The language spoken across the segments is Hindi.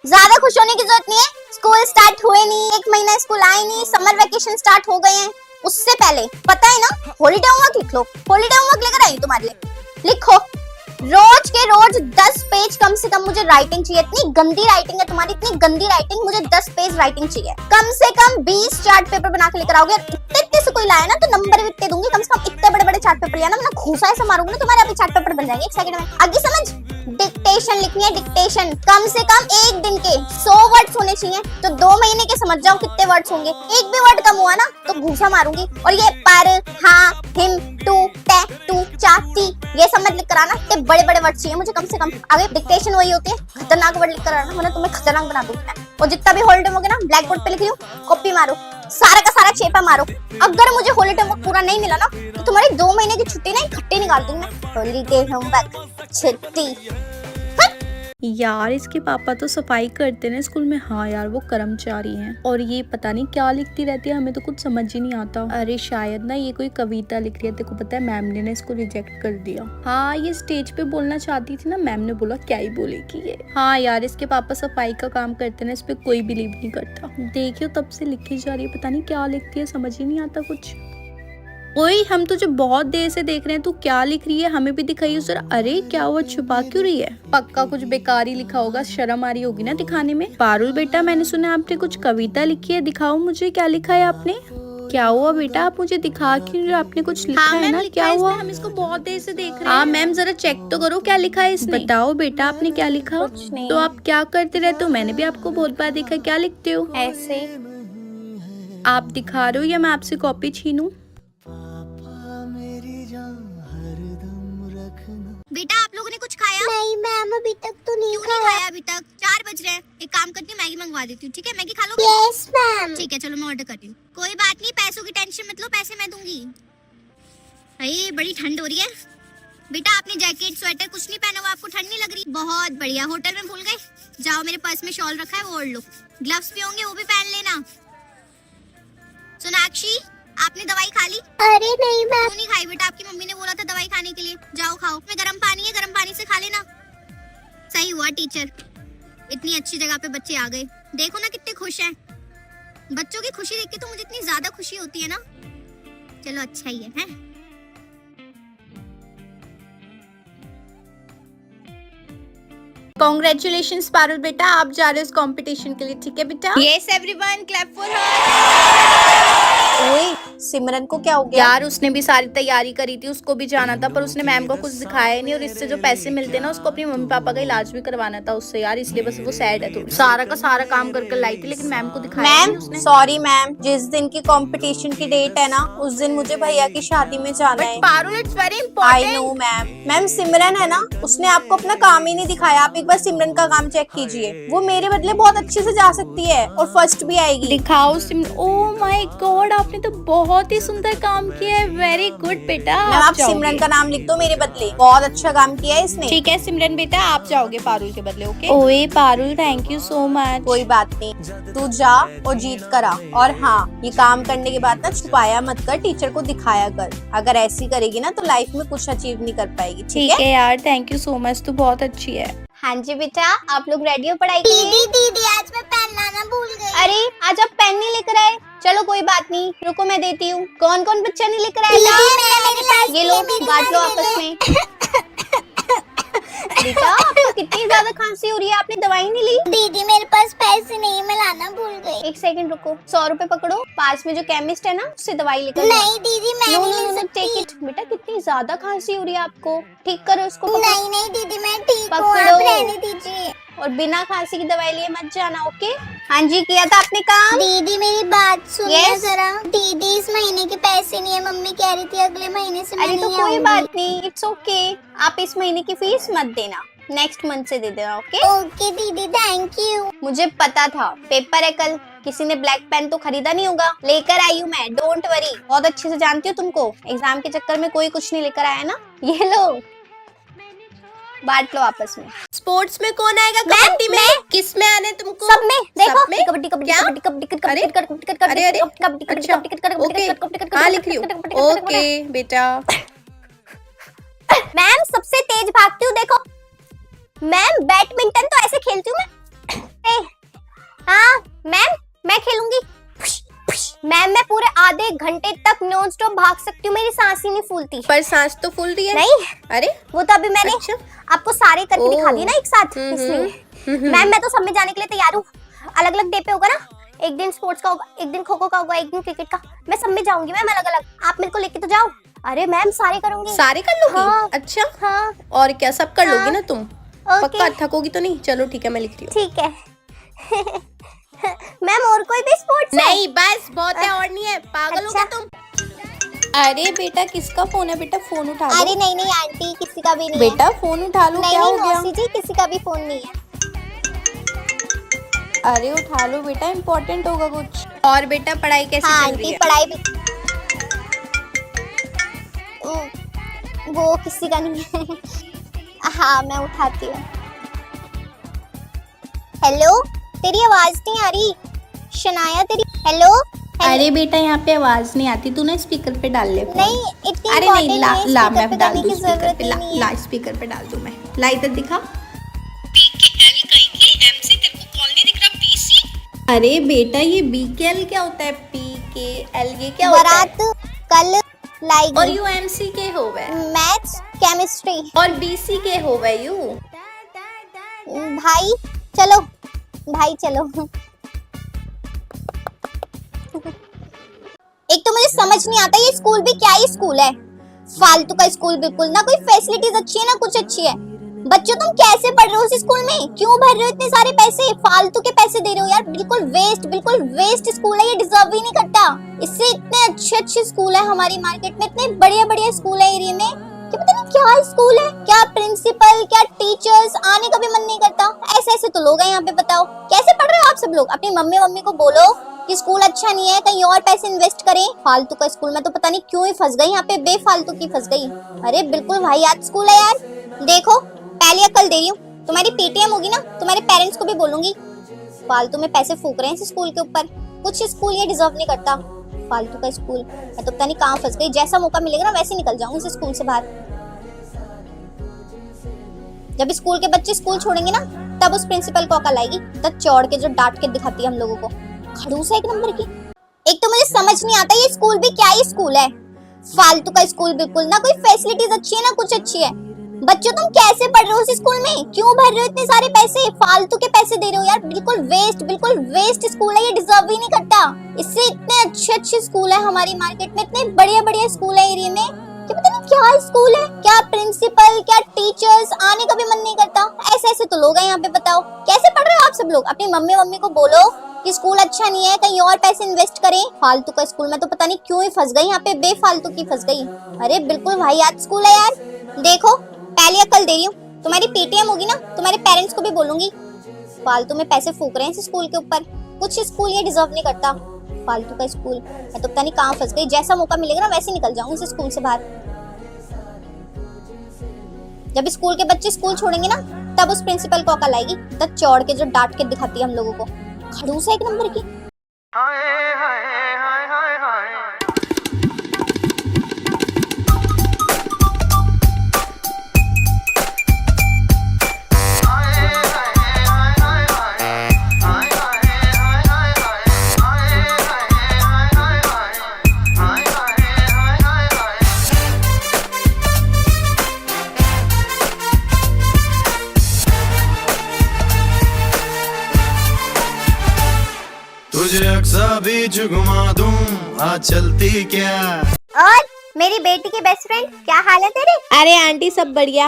ज्यादा खुश होने की जरूरत नहीं है। स्कूल स्टार्ट हुए नहीं, 1 महीना स्कूल आए नहीं, समर वेकेशन स्टार्ट हो गए हैं। उससे पहले पता है ना, हॉलीडे होमवर्क लिख लो। हॉलीडे होमवर्क लेकर आई तुम्हारे लिए, लिखो। रोज के रोज 10 पेज कम से कम मुझे राइटिंग चाहिए। इतनी गंदी राइटिंग है तुम्हारी, इतनी गंदी राइटिंग, मुझे 10 पेज राइटिंग चाहिए। कम से कम 20 चार्ट पेपर बना के लेकर आओगे। इतने से कोई लाया ना तो नंबर भी इतने दूंगी। कम से कम इतने बड़े बड़े चार्ट पेपर लिया ना, मैं घूसा ऐसे मारूंगी ना तुम्हारे अभी चार्ट पेपर बन जाएंगे 1 सेकंड में। आगे समझ। डिक्टेशन लिखनी है, डिक्टेशन। कम से कम एक दिन के 100 वर्ड्स होने चाहिए। तो 2 महीने के समझ जाओ कितने वर्ड्स होंगे। एक भी वर्ड कम हुआ ना तो घूसा मारूंगी। और ये पर, हाँ, हिम, टू, टे, टू, चा, टी, ये सब मत लिख कर आना। इतने बड़े बड़े वर्ड चाहिए मुझे कम से कम। आगे डिक्टेशन वही होती है, खतरनाक वर्ड लिख कर आना, वरना तुम्हें खतरनाक बना दूंगी मैं। और जितना भी हॉलीडे होगा ना, ब्लैक बोर्ड पे लिख लियो, कॉपी मारो, सारा का सारा चेपा मारो। अगर मुझे हॉलीडे होमवर्क पूरा नहीं मिला ना तो तुम्हारी 2 महीने की छुट्टी ना इकट्ठे निकाल दूंगी मैं। हॉलीडे होमवर्क छुट्टी। यार इसके पापा तो सफाई करते हैं स्कूल में। हाँ यार वो कर्मचारी हैं। और ये पता नहीं क्या लिखती रहती है, हमें तो कुछ समझ ही नहीं आता। अरे शायद ना ये कोई कविता लिख रही है। तेको पता है मैम ने ना इसको रिजेक्ट कर दिया। हाँ ये स्टेज पे बोलना चाहती थी ना, मैम ने बोला क्या ही बोलेगी ये। हाँ यार इसके पापा सफाई का काम करते हैं, इस पे कोई बिलीव नहीं करता। देखियो तब से लिखी जा रही है, पता नहीं क्या लिखती है, समझ ही नहीं आता कुछ। ओए हम तुझे बहुत देर से देख रहे हैं, तू क्या लिख रही है, हमें भी दिखाइए जरा। अरे क्या हुआ, छुपा क्यों रही है? पक्का कुछ बेकार ही लिखा होगा, शर्म आ रही होगी ना दिखाने में। पारुल बेटा मैंने सुना आपने कुछ कविता लिखी है, दिखाओ मुझे क्या लिखा है आपने। क्या हुआ बेटा, आप मुझे दिखा क्यों, आपने कुछ लिखा है ना, क्या हुआ? हम इसको बहुत देर से देख रहे हैं। हाँ मैम जरा चेक तो करो क्या लिखा है इसने। बताओ बेटा आपने क्या लिखा। कुछ नहीं। तो आप क्या करते रहते हो, मैंने भी आपको बहुत बार देखा, क्या लिखते हो? ऐसे आप दिखा रहे हो या मैं आपसे कॉपी छीनूं? बेटा आप लोगों ने कुछ खाया? नहीं मैम अभी तक तो नहीं क्यों नहीं खाया अभी तक? 4 बज रहे हैं। एक काम करती हूँ, मैगी मंगवा देती हूँ, ठीक है? मैगी खा लोगे? Yes ma'am. ठीक है चलो मैं ऑर्डर करती हूँ। कोई बात नहीं, पैसों की टेंशन मत लो, पैसे मैं दूंगी। अरे बड़ी ठंड हो रही है। बेटा आपने जैकेट स्वेटर कुछ नहीं पहना हुआ, आपको ठंड नहीं लग रही? बहुत बढ़िया, होटल में भूल गए? जाओ मेरे पर्स में शॉल रखा है वो ओढ़ लो। ग्लव्स भी होंगे वो भी पहन लेना। सोनाक्षी आपने दवाई खा ली? अरे नहीं मैम। क्यों नहीं खाई बेटा? आपकी मम्मी ने बोला था दवाई खाने के लिए, जाओ खाओ। में गर्म पानी है, गर्म पानी से खा लेना। सही हुआ टीचर, इतनी अच्छी जगह पे बच्चे आ गए। देखो ना कितने खुश हैं। बच्चों की खुशी देख के तो मुझे इतनी ज्यादा खुशी होती है ना। चलो अच्छा ही है, हैं? कॉन्ग्रेचुलेशंस पारुल बेटा, आप जा रहे हो इस कंपटीशन के लिए, ठीक है बेटा? Yes everyone clap for her. ओए सिमरन को क्या हो गया? यार उसने भी सारी तैयारी करी थी, उसको भी जाना था, पर उसने मैम को कुछ दिखाया ही नहीं। और इससे जो पैसे मिलते ना, उसको अपनी मम्मी पापा का इलाज भी करवाना था उससे यार, इसलिए बस वो सैड है थोड़ी। सारा का सारा काम कर लाई थी, लेकिन मैम को दिखाया नहीं मैम उसने। सॉरी मैम, जिस दिन की कंपटीशन की डेट है ना, उस दिन मुझे भैया की शादी में जाना है। Parul it's very I important. No ma'am. Ma'am Simran है ना, उसने आपको अपना काम ही नहीं दिखाया। आप एक बार सिमरन का काम चेक कीजिए, वो मेरे बदले बहुत अच्छे से जा सकती है और फर्स्ट भी आएगी। दिखाओ सिमरन। ओह माय गॉड, आपने तो बहुत ही सुंदर काम किया है, वेरी गुड बेटा। मैम आप सिमरन का नाम लिख दो मेरे बदले, बहुत अच्छा काम किया है इसने। ठीक है सिमरन बेटा, आप जाओगे पारुल के बदले, ओके? ओए Parul thank you so much. कोई बात नहीं, तू जा और जीत करा। और हाँ, ये काम करने के बाद ना छुपाया मत कर, टीचर को दिखाया कर। अगर ऐसी करेगी ना तो लाइफ में कुछ अचीव नहीं कर पाएगी, ठीक है? यार थैंक यू सो मच, तू बहुत अच्छी है। हाँ जी बेटा, आप लोग रेडी हो पढ़ाई के लिए? दीदी आज मैं पेन लाना भूल गई। अरे आज आप पेन नहीं लेकर आए? चलो कोई बात नहीं, रुको मैं देती हूँ। कौन कौन बच्चा नहीं लेकर आया था? मेरे पास ये लो बांट लो आपस में। बेटा आपको कितनी ज्यादा खांसी हो रही है, आपने दवाई नहीं ली? दीदी मेरे पास पैसे नहीं, मैं लाना भूल गई। 1 सेकंड रुको, 100 रुपए पकड़ो, पास में जो केमिस्ट है ना उससे दवाई लेकर लो। नहीं दीदी मैं नो नहीं नो ले नो सकती। Take it. बेटा कितनी ज्यादा खांसी हो रही है आपको, ठीक करो इसको, पकड़ो। नहीं नहीं दीदी मैं ठीक हूँ, पकड़ो। आप रहने दीजिए। और बिना खांसी की दवाई लिए मत जाना, ओके? हाँ जी किया था आपने काम? दीदी मेरी बात सुनिए Yes? जरा। दीदी इस महीने के पैसे नहीं है, मम्मी कह रही थी अगले महीने से मैं अरे तो नहीं कोई आऊंगी। बात नहीं, इट्स ओके। आप इस महीने की फीस मत देना, नेक्स्ट मंथ से दे देना, ओके? ओके दीदी थैंक यू। मुझे पता था पेपर है कल, किसी ने ब्लैक पेन तो खरीदा नहीं होगा, लेकर आई हूँ मैं, डोंट वरी। बहुत अच्छे से जानती हूँ तुमको, एग्जाम के चक्कर में कोई कुछ नहीं लेकर आया ना। ये लो बांट लो आपस में। स्पोर्ट्स में कौन आएगा? कबड्डी में? किस में आने तुमको? सब में देखो, सब में? कबड्डी कबड्डी क्या? कबड्डी कबड्डी कबड्डी अरे? कबड्डी कबड्डी कबड्डी अरे अरे कबड्डी कबड्डी अच्छा कबड्डी कबड्डी ओके, कबड्डी कबड्डी हाँ लिख रही कबड्डी हूँ। कबड्डी ओके बेटा। मैम सबसे तेज भागती हूँ देखो। मैम बैडमिंटन तो ऐसे खेलती हूँ मैं। एक घंटे तक नॉन स्टॉप भाग सकती हूँ, मेरी सांस ही नहीं फूलती। पर सांस तो फूल रही है। नहीं, अरे वो तो अभी मैंने अच्छा। आपको सारे करके दिखा दिए ना एक साथ, हम्म, इसलिए। मैम मैं तो सब में जाने के लिए तैयार हूँ। अलग अलग डे पे होगा ना, एक दिन स्पोर्ट्स का होगा, एक दिन खो खो का होगा, एक दिन क्रिकेट का, मैं सब में जाऊंगी मैम अलग अलग। आप मेरे को लेके तो जाओ। अरे मैम सारे करूंगी। सारे कर लोगी? हाँ। अच्छा हाँ और क्या सब कर लोगी हाँ। ना तुम? ओके पक्का थकोगी तो नहीं? चलो ठीक है मैं लिख रही हूँ। ठीक है। मैम और कोई भी स्पोर्ट्स है? नहीं बस बहुत है, और नहीं है। पागल हो अच्छा। गए तुम? अरे बेटा किसका फोन है? बेटा फोन उठा लो। अरे नहीं नहीं आंटी, किसी का भी नहीं बेटा फोन उठा लो। है। क्या नहीं हो नहीं गया? मौसी जी, किसी का भी फोन नहीं है। अरे उठा लो बेटा, इम्पोर्टेंट होगा कुछ। और बेटा पढ़ाई कैसी हाँ चल रही आंटी है? पढ़ाई भी वो किसी का नहीं है। हाँ मैं उठाती हूँ। हेलो, तेरी आवाज नहीं आ रही शनाया, तेरी। हेलो अरे बेटा यहाँ पे आवाज नहीं आती, तू ना स्पीकर पे डाल ले फोन। नहीं इतनी अरे नहीं, important ला नहीं है, ला speaker मैं पे डाल करने दूँ की स्पीकर जरूरत पे। ही ला नहीं है। ला स्पीकर पे डाल दूँ मैं। ला इधर दिखा। अरे बेटा ये BKL क्या होता है? PKL ये क्या होता है? बारात कल और लाएगी। UMC के हो गए मैथ्स केमिस्ट्री। और BC के हो गए यू। भाई चलो, भाई चलो। एक तो मुझे समझ नहीं आता ये स्कूल भी क्या ही स्कूल है, फालतू का स्कूल। बिल्कुल ना कोई फैसिलिटीज अच्छी है ना कुछ अच्छी है। बच्चों तुम कैसे पढ़ रहे हो इस स्कूल में? क्यों भर रहे हो इतने सारे पैसे? फालतू के पैसे दे रहे हो यार। बिल्कुल वेस्ट स्कूल है ये, डिजर्व ही नहीं करता। इससे इतने अच्छे स्कूल है हमारी मार्केट में, इतने बढ़िया स्कूल है एरिया में, कि पता नहीं क्या स्कूल है, क्या प्रिंसिपल, क्या टीचर्स, आने का भी मन नहीं करता। ऐसे तो लोग हैं यहाँ पे। बताओ कैसे पढ़ रहे हो आप सब लोग? अपनी मम्मी को बोलो कि स्कूल अच्छा नहीं है, कहीं और पैसे इन्वेस्ट करें। फालतू का स्कूल में तो पता नहीं क्यों ही फंस गई यहाँ पे, बेफालतू की फंस गई। अरे बिल्कुल वाहियात स्कूल है यार। देखो पहले अकल दे रही हूँ, तुम्हारी PTM होगी ना, तुम्हारे पेरेंट्स को भी बोलूंगी। फालतू में पैसे फूक रहे हैं इस स्कूल के ऊपर। कुछ स्कूल ये डिजर्व नहीं करता, फालतू का स्कूल। मैं तो पता नहीं कहाँ फंस गई। जैसा मौका मिलेगा ना वैसे निकल जाऊंगी इस स्कूल से बाहर। जब स्कूल के बच्चे स्कूल छोड़ेंगे ना, तब उस प्रिंसिपल को अकल आएगी, तब चौड़ के जो डांट के दिखाती है हम लोगों को। खड़ूस है एक नंबर की। एक तो मुझे समझ नहीं आता ये स्कूल भी क्या ही स्कूल है, फालतू का स्कूल। बिल्कुल ना कोई फैसिलिटीज अच्छी है ना कुछ अच्छी है। बच्चों तुम कैसे पढ़ रहे हो इस स्कूल में? क्यों भर रहे हो इतने सारे पैसे? फालतू के पैसे दे रहे हो यार। बिल्कुल वेस्ट स्कूल है ये, डिजर्व ही नहीं करता। इससे इतने अच्छे स्कूल है हमारी मार्केट में, इतने बढ़िया स्कूल है एरिया में, कि पता नहीं क्या स्कूल है, क्या प्रिंसिपल, क्या टीचर्स, आने का भी मन नहीं करता। ऐसे तो लोग हैं यहाँ पे। बताओ कैसे पढ़ रहे हो आप सब लोग? अपनी मम्मी को बोलो कि स्कूल अच्छा नहीं है, कहीं और पैसे इन्वेस्ट करें। फालतू का स्कूल में तो पता नहीं क्यों ही फंस गई यहाँ पे, बेफालतू की फंस गई। अरे बिल्कुल वाहियात स्कूल है यार। देखो पहले अकल दे रही हूँ, तुम्हारी PTM होगी ना, तुम्हारे पेरेंट्स को भी बोलूंगी। फालतू में पैसे फूक रहे हैं इस स्कूल के ऊपर। कुछ स्कूल ये डिजर्व नहीं करता, फालतू का स्कूल। मैं तो पता नहीं कहाँ फंस गई। जैसा मौका मिलेगा ना वैसे निकल जाऊंगी इस स्कूल से बाहर। जब स्कूल के बच्चे स्कूल छोड़ेंगे ना, तब उस प्रिंसिपल को अकल आएगी, तब चौड़ के जो डांट के दिखाती है हम लोगों को। खड़ूस है एक नंबर की। तुझे अक्सा बीच घुमा दूं, आज चलती क्या? और मेरी बेटी की बेस्ट फ्रेंड, क्या हाल है तेरे? अरे आंटी सब बढ़िया।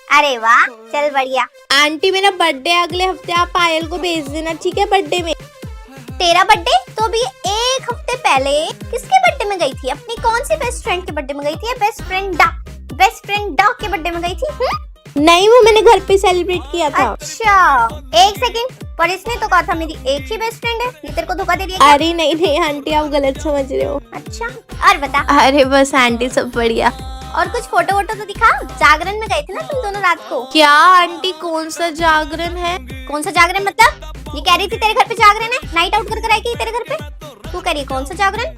अरे वाह, चल बढ़िया। आंटी मेरा बर्थडे अगले हफ्ते, आप पायल को भेज देना ठीक है बर्थडे में। तेरा बर्थडे तो अभी एक हफ्ते पहले किसके बर्थडे में गई थी? अपनी कौन सी बेस्ट फ्रेंड के बर्थडे में गई थी? बेस्ट फ्रेंड डॉग के बर्थडे में गई थी? नहीं वो मैंने घर पे सेलिब्रेट किया था। अच्छा एक सेकंड, पर इसने तो कहा था मेरी एक ही बेस्ट फ्रेंड है। ये तेरे को धोखा दे रही है क्या? अरे नहीं आंटी आप गलत समझ रहे हो। अच्छा और बता। अरे बस आंटी सब बढ़िया। और कुछ फोटो तो दिखा। जागरण में गए थे ना तुम दोनों रात को? क्या आंटी कौन सा जागरण है? कौन सा जागरण मतलब? ये कह रही थी तेरे घर पे जागरण है, नाइट आउट कर आई थी तेरे घर पे। तू कह रही कौन सा जागरण?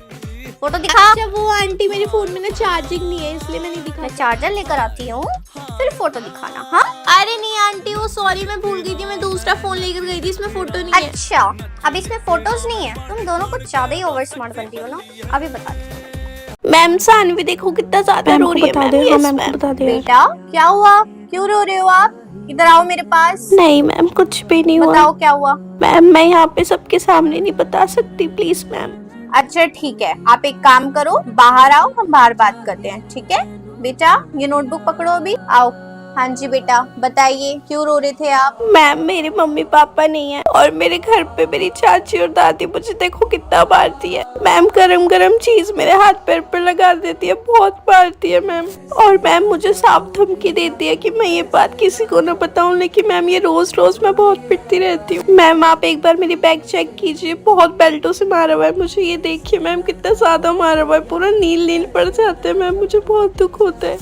फोटो दिखा। अच्छा वो आंटी मेरे फोन में ना चार्जिंग नहीं है इसलिए मैं नहीं दिखा। मैं चार्जर लेकर आती हूँ, फिर फोटो दिखाना। हाँ अरे नहीं आंटी वो सॉरी मैं भूल गई थी, मैं दूसरा फोन लेकर गई थी, इसमें फोटो नहीं है। अच्छा, अब इसमें फोटोज नहीं है। तुम दोनों को ज्यादा ही ओवर स्मार्ट बनती हो ना। अभी बता दो। मैम सानवी देखो कितना ज्यादा रो रही है। मैम बता दे। बेटा क्या हुआ, क्यों रो रहे हो आप? इधर आओ मेरे पास। नहीं मैम कुछ भी नहीं हुआ। बताओ क्या हुआ। मैम मैं यहाँ पे सबके सामने नहीं बता सकती, प्लीज मैम। अच्छा ठीक है, आप एक काम करो, बाहर आओ, हम बाहर बात करते हैं, ठीक है? बेटा ये नोटबुक पकड़ो अभी, आओ। हाँ जी बेटा बताइए, क्यों रो रहे थे आप? मैम मेरे मम्मी पापा नहीं है और मेरे घर पे मेरी चाची और दादी मुझे देखो कितना मारती है। मैम गरम गरम चीज मेरे हाथ पैर पर लगा देती है, बहुत मारती है मैम। और मैम मुझे साफ धमकी देती है कि मैं ये बात किसी को न बताऊं, लेकिन मैम ये रोज रोज मैं बहुत पिटती रहती हूँ। मैम आप एक बार मेरी बैग चेक कीजिए, बहुत बेल्टों से मारा हुआ है मुझे, ये देखिए मैम कितना ज्यादा मारा हुआ है, पूरा नील पड़ जाते हैं मैम, मुझे बहुत दुख होता है।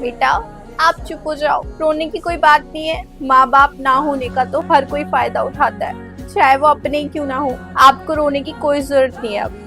बेटा आप चुप हो जाओ, रोने की कोई बात नहीं है। माँ बाप ना होने का तो हर कोई फायदा उठाता है, चाहे वो अपने ही क्यों ना हो। आपको रोने की कोई जरूरत नहीं है अब।